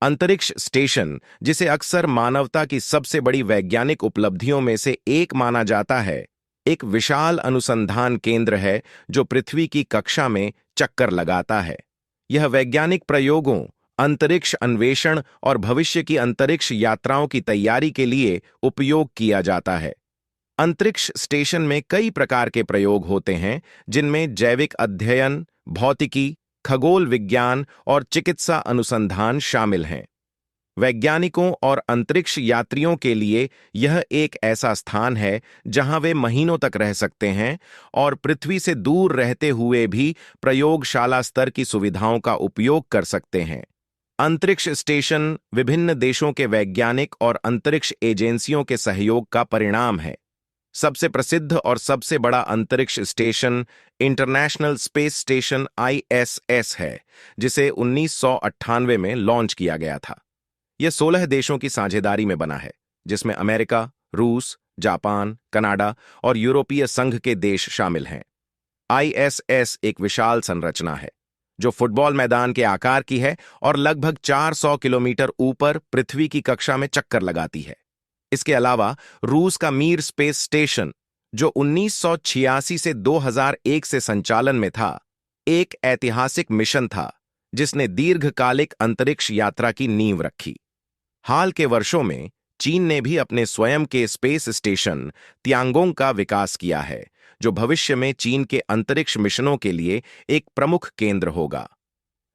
अंतरिक्ष स्टेशन, जिसे अक्सर मानवता की सबसे बड़ी वैज्ञानिक उपलब्धियों में से एक माना जाता है, एक विशाल अनुसंधान केंद्र है जो पृथ्वी की कक्षा में चक्कर लगाता है। यह वैज्ञानिक प्रयोगों, अंतरिक्ष अन्वेषण और भविष्य की अंतरिक्ष यात्राओं की तैयारी के लिए उपयोग किया जाता है। अंतरिक्ष स्टेशन में कई प्रकार के प्रयोग होते हैं, जिनमें जैविक अध्ययन, भौतिकी, खगोल विज्ञान और चिकित्सा अनुसंधान शामिल हैं। वैज्ञानिकों और अंतरिक्ष यात्रियों के लिए यह एक ऐसा स्थान है जहां वे महीनों तक रह सकते हैं और पृथ्वी से दूर रहते हुए भी प्रयोगशाला स्तर की सुविधाओं का उपयोग कर सकते हैं। अंतरिक्ष स्टेशन विभिन्न देशों के वैज्ञानिक और अंतरिक्ष एजेंसियों के सहयोग का परिणाम है। सबसे प्रसिद्ध और सबसे बड़ा अंतरिक्ष station international space station ISS है, जिसे 1998 में लॉन्च किया गया था। यह 16 देशों की साझेदारी में बना है, जिसमें अमेरिका, रूस, जापान, कनाडा और यूरोपीय संघ के देश शामिल हैं। ISS एक विशाल संरचना है जो फुटबॉल मैदान के आकार की है और लगभग 400 किलोमीटर ऊपर पृथ्वी की कक्षा में चक्कर लगाती है। इसके अलावा रूस का मीर स्पेस स्टेशन, जो 1986 से 2001 से संचालन में था, एक ऐतिहासिक मिशन था जिसने दीर्घकालिक अंतरिक्ष यात्रा की नींव रखी। हाल के वर्षों में चीन ने भी अपने स्वयं के स्पेस स्टेशन तियांगोंग का विकास किया है, जो भविष्य में चीन के अंतरिक्ष मिशनों के लिए एक प्रमुख केंद्र होगा।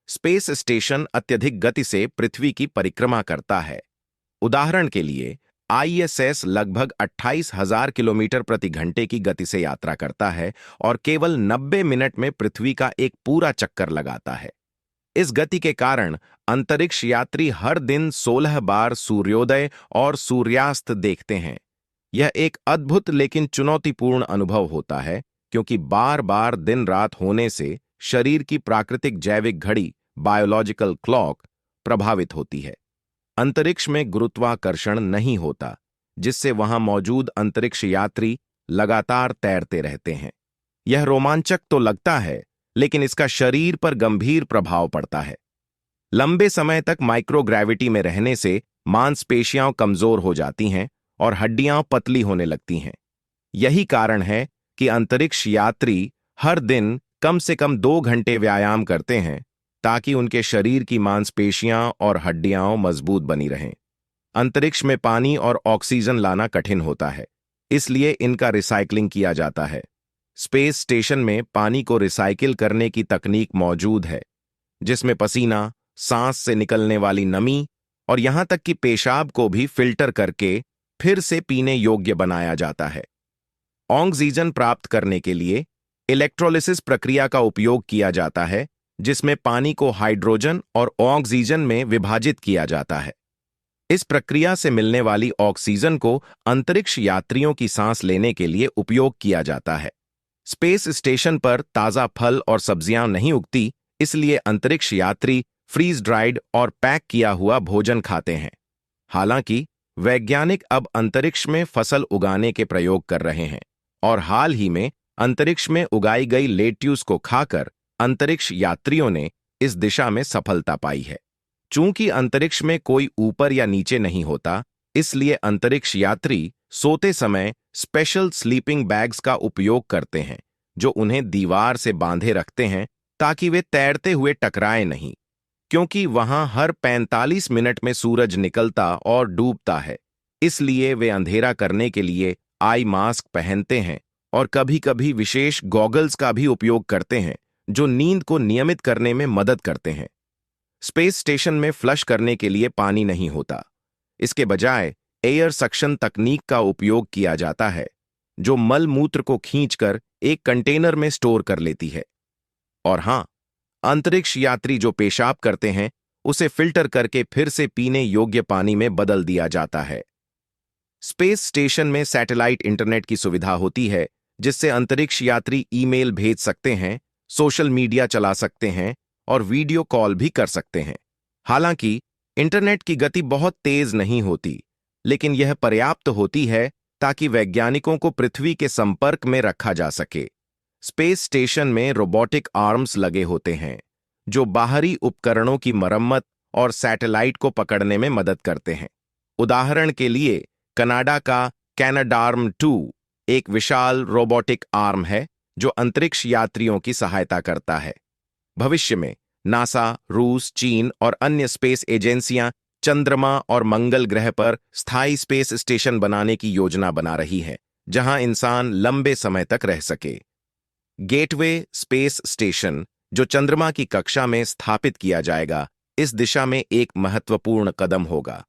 स्पेस स्टेशन अत्यधिक गति से पृथ्वी की परिक्रमा करता है। उदाहरण के लिए, ISS लगभग 28,000 किलोमीटर प्रति घंटे की गति से यात्रा करता है और केवल 90 मिनट में पृथ्वी का एक पूरा चक्कर लगाता है। इस गति के कारण अंतरिक्ष यात्री हर दिन 16 बार सूर्योदय और सूर्यास्त देखते हैं। यह एक अद्भुत लेकिन चुनौतीपूर्ण अनुभव होता है, क्योंकि बार बार दिन रात होने से शरीर की प्राकृतिक जैविक घड़ी बायोलॉजिकल क्लॉक प्रभावित होती है। अंतरिक्ष में गुरुत्वाकर्षण नहीं होता, जिससे वहां मौजूद अंतरिक्ष यात्री लगातार तैरते रहते हैं। यह रोमांचक तो लगता है, लेकिन इसका शरीर पर गंभीर प्रभाव पड़ता है। लंबे समय तक माइक्रोग्रेविटी में रहने से मांसपेशियां कमजोर हो जाती हैं और हड्डियां पतली होने लगती हैं। यही कारण है कि अंतरिक्ष यात्री हर दिन कम से कम 2 घंटे व्यायाम करते हैं, ताकि उनके शरीर की मांसपेशियां और हड्डियां मजबूत बनी रहें। अंतरिक्ष में पानी और ऑक्सीजन लाना कठिन होता है, इसलिए इनका रिसाइकलिंग किया जाता है। स्पेस स्टेशन में पानी को रिसाइकिल करने की तकनीक मौजूद है, जिसमें पसीना, सांस से निकलने वाली नमी और यहां तक कि पेशाब को भी फिल्टर करके फिर से पीने योग्य बनाया जाता है। ऑक्सीजन प्राप्त करने के लिए इलेक्ट्रोलिसिस प्रक्रिया का उपयोग किया जाता है, जिसमें पानी को हाइड्रोजन और ऑक्सीजन में विभाजित किया जाता है। इस प्रक्रिया से मिलने वाली ऑक्सीजन को अंतरिक्ष यात्रियों की सांस लेने के लिए उपयोग किया जाता है। स्पेस स्टेशन पर ताजा फल और सब्जियां नहीं उगती, इसलिए अंतरिक्ष यात्री फ्रीज ड्राइड और पैक किया हुआ भोजन खाते हैं। हालांकि वैज्ञानिक अब अंतरिक्ष में फसल उगाने के प्रयोग कर रहे हैं और हाल ही में अंतरिक्ष में उगाई गई लेट्यूस को खाकर अंतरिक्ष यात्रियों ने इस दिशा में सफलता पाई है। चूंकि अंतरिक्ष में कोई ऊपर या नीचे नहीं होता, इसलिए अंतरिक्ष यात्री सोते समय स्पेशल स्लीपिंग बैग्स का उपयोग करते हैं, जो उन्हें दीवार से बांधे रखते हैं ताकि वे तैरते हुए टकराएं नहीं, क्योंकि वहां हर 45 मिनट में सूरज निकलता और डूबता है। इसलिए वे अंधेरा करने के लिए आई मास्क पहनते हैं और कभी-कभी विशेष गॉगल्स का भी उपयोग करते हैं, जो नींद को नियमित करने में मदद करते हैं। स्पेस स्टेशन में फ्लश करने के लिए पानी नहीं होता। इसके बजाय एयर सक्शन तकनीक का उपयोग किया जाता है, जो मल मूत्र को खींचकर एक कंटेनर में स्टोर कर लेती है। और हां, अंतरिक्ष यात्री जो पेशाब करते हैं, उसे फिल्टर करके फिर से पीने योग्य पानी में बदल दिया जाता है। स्पेस स्टेशन में सैटेलाइट इंटरनेट की सुविधा होती है, जिससे अंतरिक्ष यात्री ईमेल भेज सकते हैं, सोशल मीडिया चला सकते हैं और वीडियो कॉल भी कर सकते हैं। हालांकि इंटरनेट की गति बहुत तेज नहीं होती, लेकिन यह पर्याप्त होती है ताकि वैज्ञानिकों को पृथ्वी के संपर्क में रखा जा सके। स्पेस स्टेशन में रोबोटिक आर्म्स लगे होते हैं, जो बाहरी उपकरणों की मरम्मत और सैटेलाइट को पकड़ने में मदद करते हैं। उदाहरण के लिए कनाडा का कैनाडार्म-2 एक विशाल रोबोटिक आर्म है जो अंतरिक्ष यात्रियों की सहायता करता है। भविष्य में नासा, रूस, चीन और अन्य स्पेस एजेंसियां चंद्रमा और मंगल ग्रह पर स्थायी स्पेस स्टेशन बनाने की योजना बना रही है, जहां इंसान लंबे समय तक रह सके। गेटवे स्पेस स्टेशन, जो चंद्रमा की कक्षा में स्थापित किया जाएगा, इस दिशा में एक महत्वपूर्ण कदम होगा।